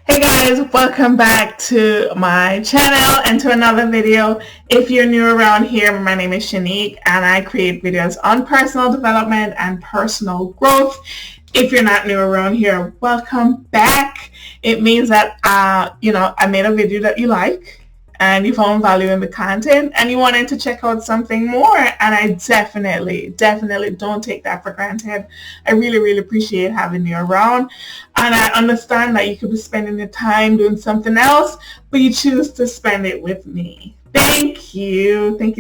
Hey guys, welcome back to my channel and to another video. If you're new around here, my name is Shanique and I create videos on personal development and personal growth. If you're not new around here, welcome back. It means that I made a video that you like and you found value in the content and you wanted to check out something more, and I definitely don't take that for granted. I really appreciate having you around, and I understand that you could be spending your time doing something else, but you choose to spend it with me. Thank you. Let's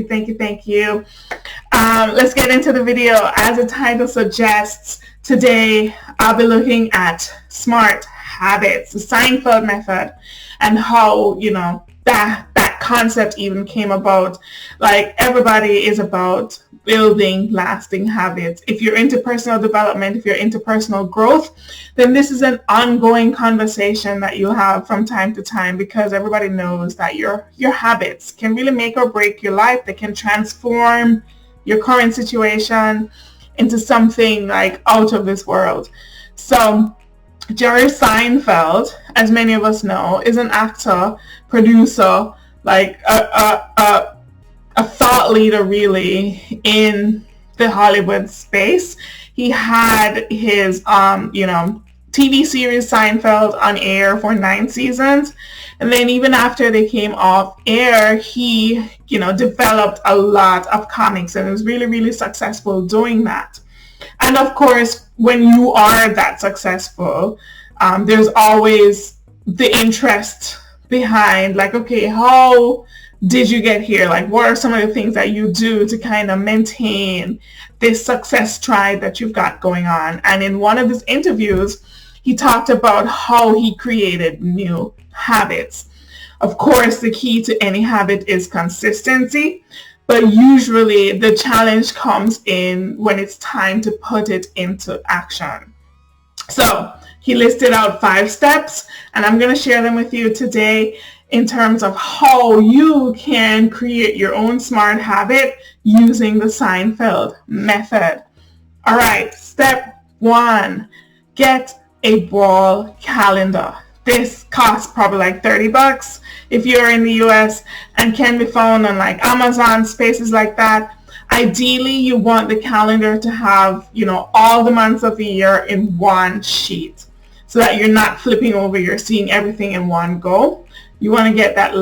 get into the video. As the title suggests, today I'll be looking at smart habits, the Seinfeld Method, and how that concept even came about. Like, everybody is about building lasting habits. If you're into personal development, if you're into personal growth, then this is an ongoing conversation that you have from time to time, because everybody knows that your habits can really make or break your life. They can transform your current situation into something like out of this world. So Jerry Seinfeld, as many of us know, is an actor, producer, like a thought leader really in the Hollywood space. He had his TV series Seinfeld on air for 9 seasons, and then even after they came off air, he developed a lot of comics and was really successful doing that. And of course, when you are that successful, there's always the interest behind, like, okay, how did you get here? Like, what are some of the things that you do to kind of maintain this success stride that you've got going on? And in one of his interviews, he talked about how he created new habits. Of course, the key to any habit is consistency, but usually the challenge comes in when it's time to put it into action. So he listed out 5 steps, and I'm going to share them with you today in terms of how you can create your own smart habit using the Seinfeld method. All right, step 1, get a wall calendar. This costs probably like $30 if you're in the US, and can be found on like Amazon, spaces like that. Ideally, you want the calendar to have, all the months of the year in one sheet, so that you're not flipping over, you're seeing everything in one go. You want to get that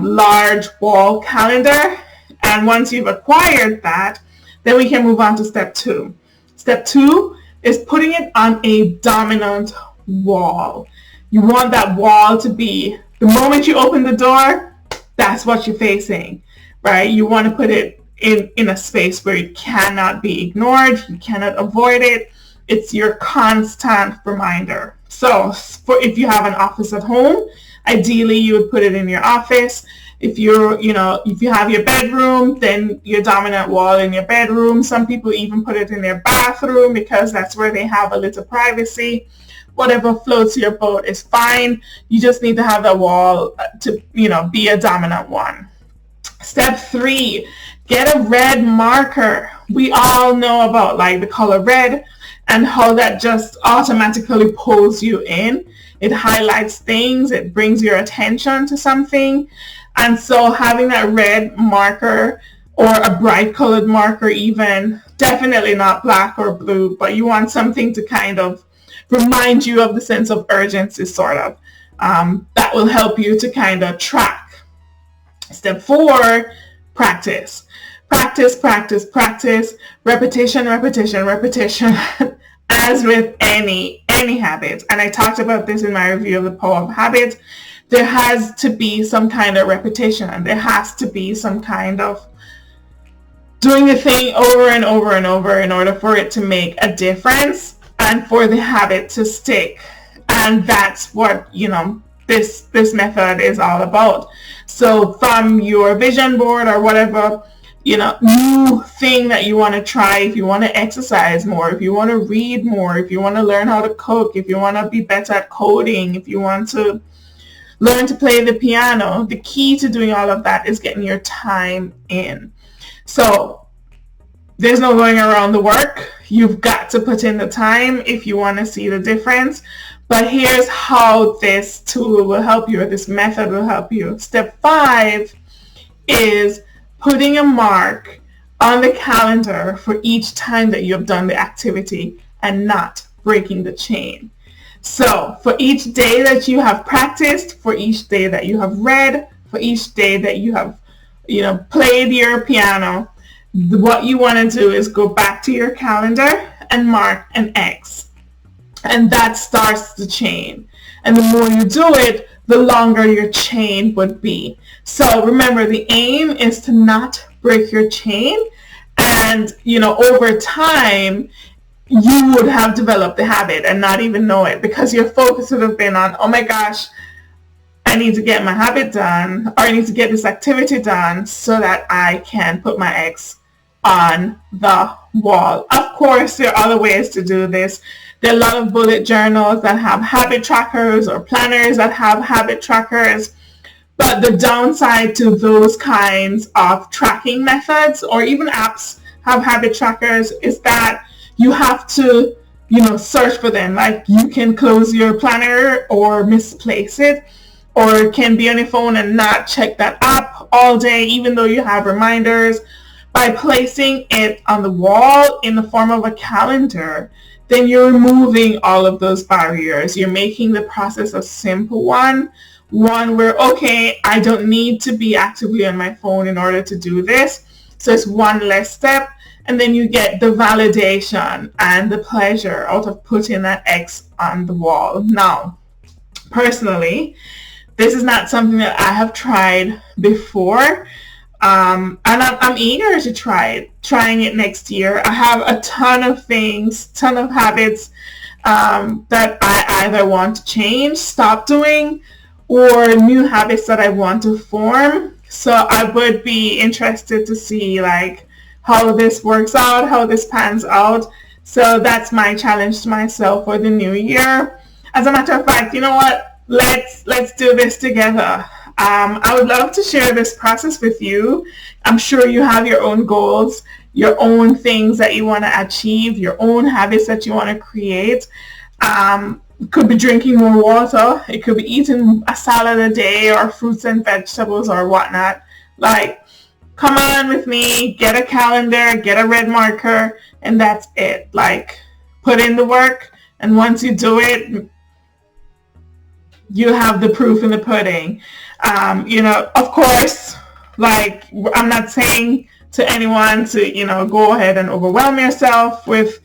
large wall calendar, and once you've acquired that, then we can move on to step 2. Step 2 is putting it on a dominant wall. You want that wall to be, the moment you open the door, that's what you're facing, right? You want to put it in a space where it cannot be ignored, you cannot avoid it. It's your constant reminder. So if you have an office at home, ideally you would put it in your office. If if you have your bedroom, then your dominant wall in your bedroom. Some people even put it in their bathroom because that's where they have a little privacy. Whatever floats your boat is fine. You just need to have the wall to be a dominant one. Step 3, get a red marker. We all know about like the color red and how that just automatically pulls you in. It highlights things, it brings your attention to something. And so having that red marker, or a bright colored marker even, definitely not black or blue, but you want something to kind of remind you of the sense of urgency, sort of. That will help you to kind of track. Step 4, practice. Practice. Repetition. As with any habit. And I talked about this in my review of the Power of Habit. There has to be some kind of repetition. There has to be some kind of doing the thing over and over and over in order for it to make a difference and for the habit to stick. And that's what, this method is all about. So from your vision board or whatever, new thing that you want to try, if you want to exercise more, if you want to read more, if you want to learn how to cook, if you want to be better at coding, if you want to learn to play the piano, the key to doing all of that is getting your time in. So there's no going around the work. You've got to put in the time if you want to see the difference. But here's how this tool will help you, or this method will help you. Step 5 is putting a mark on the calendar for each time that you have done the activity and not breaking the chain. So for each day that you have practiced, for each day that you have read, for each day that you have, played your piano, what you want to do is go back to your calendar and mark an X. And that starts the chain. And the more you do it, the longer your chain would be. So remember, the aim is to not break your chain. And, over time, you would have developed the habit and not even know it, because your focus would have been on, oh my gosh, I need to get my habit done, or I need to get this activity done so that I can put my X on the wall. Of course, there are other ways to do this. There are a lot of bullet journals that have habit trackers, or planners that have habit trackers. But the downside to those kinds of tracking methods, or even apps have habit trackers, is that you have to, search for them. Like, you can close your planner or misplace it, or it can be on your phone and not check that app all day, even though you have reminders. By placing it on the wall in the form of a calendar, then you're removing all of those barriers. You're making the process a simple one where, okay, I don't need to be actively on my phone in order to do this. So it's one less step. And then you get the validation and the pleasure out of putting that X on the wall. Now, personally, this is not something that I have tried before. And I'm eager to trying it next year. I have a ton of habits that I either want to change, stop doing, or new habits that I want to form. So I would be interested to see how this works out, how this pans out. So that's my challenge to myself for the new year. As a matter of fact, you know what? Let's do this together. I would love to share this process with you. I'm sure you have your own goals, your own things that you want to achieve, your own habits that you want to create. It could be drinking more water. It could be eating a salad a day, or fruits and vegetables, or whatnot. Come on with me, get a calendar, get a red marker, and that's it. Put in the work, and once you do it, you have the proof in the pudding. Of course, I'm not saying to anyone to, go ahead and overwhelm yourself with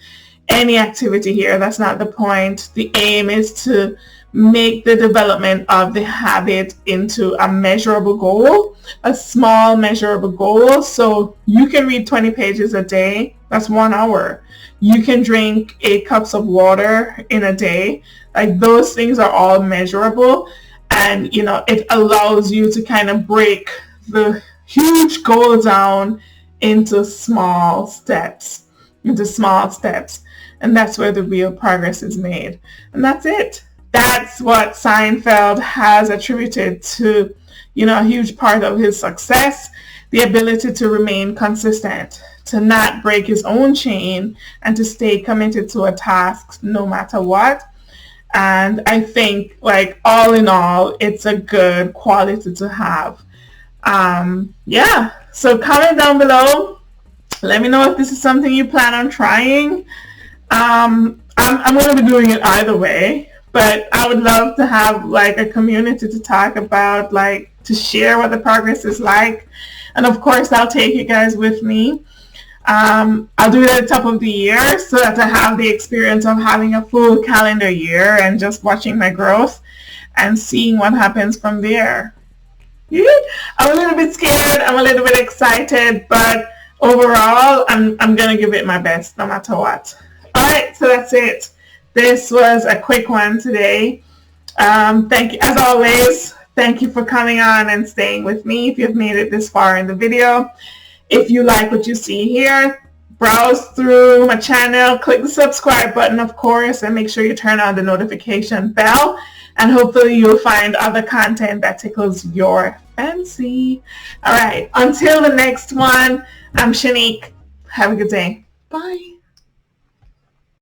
any activity here. That's not the point. The aim is to make the development of the habit into a measurable goal, a small measurable goal. So you can read 20 pages a day. That's 1 hour. You can drink 8 cups of water in a day. Those things are all measurable. And, it allows you to kind of break the huge goal down into small steps. And that's where the real progress is made. And that's it. That's what Seinfeld has attributed to, a huge part of his success, the ability to remain consistent, to not break his own chain, and to stay committed to a task no matter what. And I think, all in all, it's a good quality to have. So comment down below. Let me know if this is something you plan on trying. I'm going to be doing it either way, but I would love to have a community to talk about, to share what the progress is like. And of course, I'll take you guys with me. I'll do it at the top of the year so that I have the experience of having a full calendar year and just watching my growth and seeing what happens from there. I'm a little bit scared. I'm a little bit excited, but overall, I'm going to give it my best no matter what. All right, so that's it. This was a quick one today. Thank you, as always. Thank you for coming on and staying with me if you've made it this far in the video. If you like what you see here, browse through my channel, click the subscribe button, of course, and make sure you turn on the notification bell. And hopefully you'll find other content that tickles your fancy. All right, until the next one, I'm Shanique. Have a good day. Bye.